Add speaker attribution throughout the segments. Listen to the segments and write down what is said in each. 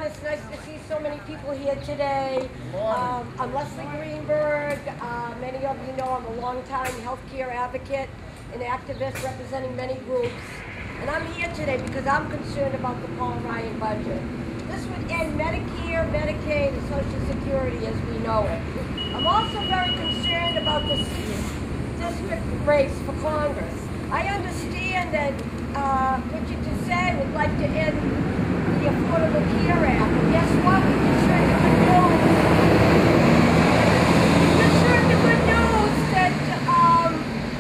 Speaker 1: everyone. It's nice to see so many people here today. I'm Leslie Greenberg. Many of you know I'm a longtime healthcare advocate and activist representing many groups. And I'm here today because I'm concerned about the Paul Ryan budget. This would end Medicare, Medicaid, and Social Security as we know it. I'm also very concerned about the district race for Congress. I understand that Richard Tisei would like to end the Affordable Care Act. And guess what? We just heard the good news. We just heard the good news that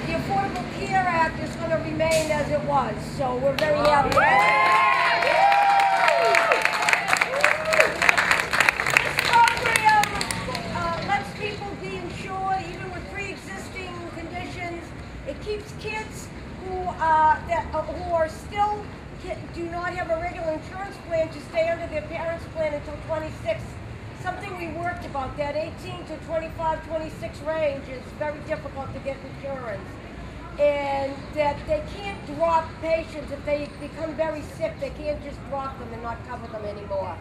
Speaker 1: the Affordable Care Act is going to remain as it was. So we're very happy. This program lets people be insured even with pre-existing conditions. It keeps kids who are still do not have a regular insurance plan to stay under their parents' plan until 26. Something we worked about, that 18 to 25, 26 range is very difficult to get insurance. And that they can't drop patients if they become very sick. They can't just drop them and not cover them anymore.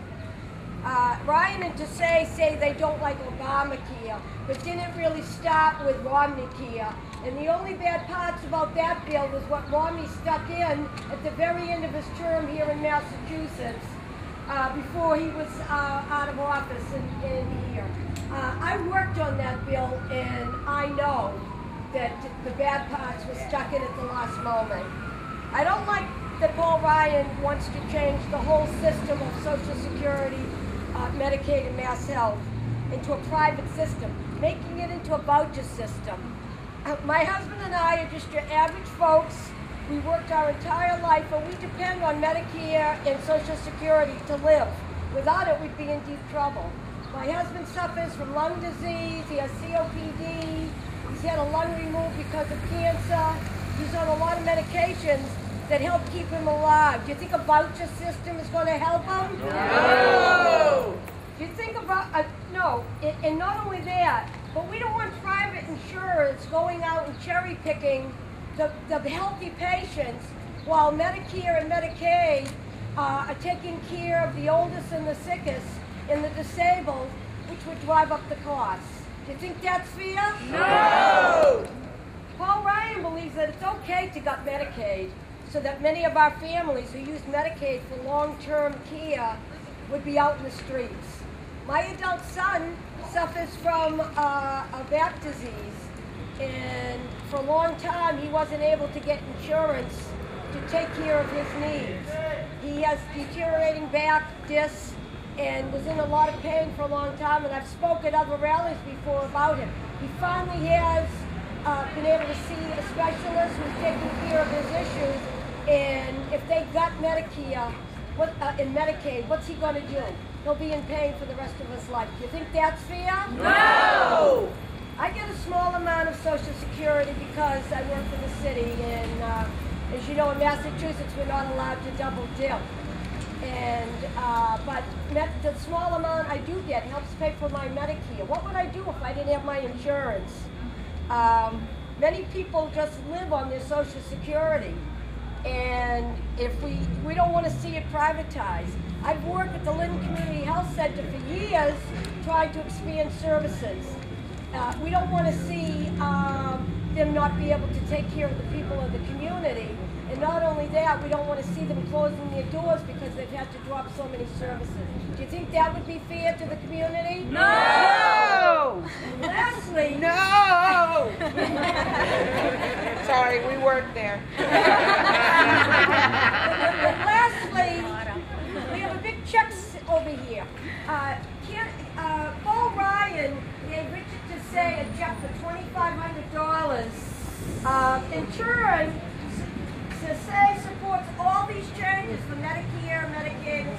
Speaker 1: Rayn and Tisei say they don't like Obamacare, but didn't really start with Romneycare. And the only bad parts about that bill was what Romney stuck in at the very end of his term here in Massachusetts before he was out of office in here. I worked on that bill, and I know that the bad parts were stuck in at the last moment. I don't like that Paul Ryan wants to change the whole system of Social Security, Medicaid, and Mass Health into a private system, making it into a voucher system. My husband and I are just your average folks. We worked our entire life, but we depend on Medicare and Social Security to live. Without it, we'd be in deep trouble. My husband suffers from lung disease. He has COPD. He's had a lung removed because of cancer. He's on a lot of medications that help keep him alive. Do you think a voucher system is going to help him? No! Do you think about, no, and not only that, but we don't want private insurers going out and cherry picking the healthy patients while Medicare and Medicaid are taking care of the oldest and the sickest and the disabled, which would drive up the costs. Do you think that's fair? No! Paul Ryan believes that it's okay to gut Medicaid so that many of our families who use Medicaid for long-term care would be out in the streets. My adult son suffers from a back disease, and for a long time he wasn't able to get insurance to take care of his needs. He has deteriorating back, discs, and was in a lot of pain for a long time, and I've spoken at other rallies before about him. He finally has been able to see a specialist who's taking care of his issues, and if they gut Medicare and Medicaid, what's he going to do? He'll be in pain for the rest of his life. Do you think that's fair? No! I get a small amount of Social Security because I work for the city, and as you know, in Massachusetts, we're not allowed to double dip. And but the small amount I do get helps pay for my Medicare. What would I do if I didn't have my insurance? Many people just live on their Social Security, and if we don't want to see it privatized. I've worked at the Lynn Community Health Center for years, trying to expand services. We don't want to see them not be able to take care of the people of the community. And not only that, we don't want to see them closing their doors because they've had to drop so many services. Do you think that would be fair to the community? No! And lastly... No!
Speaker 2: Sorry, we work there.
Speaker 1: And lastly, we have a big check over here. Paul Ryan gave Richard Tisei a check for $2,500. In turn, Tisei supports all these changes for Medicare, Medicaid, and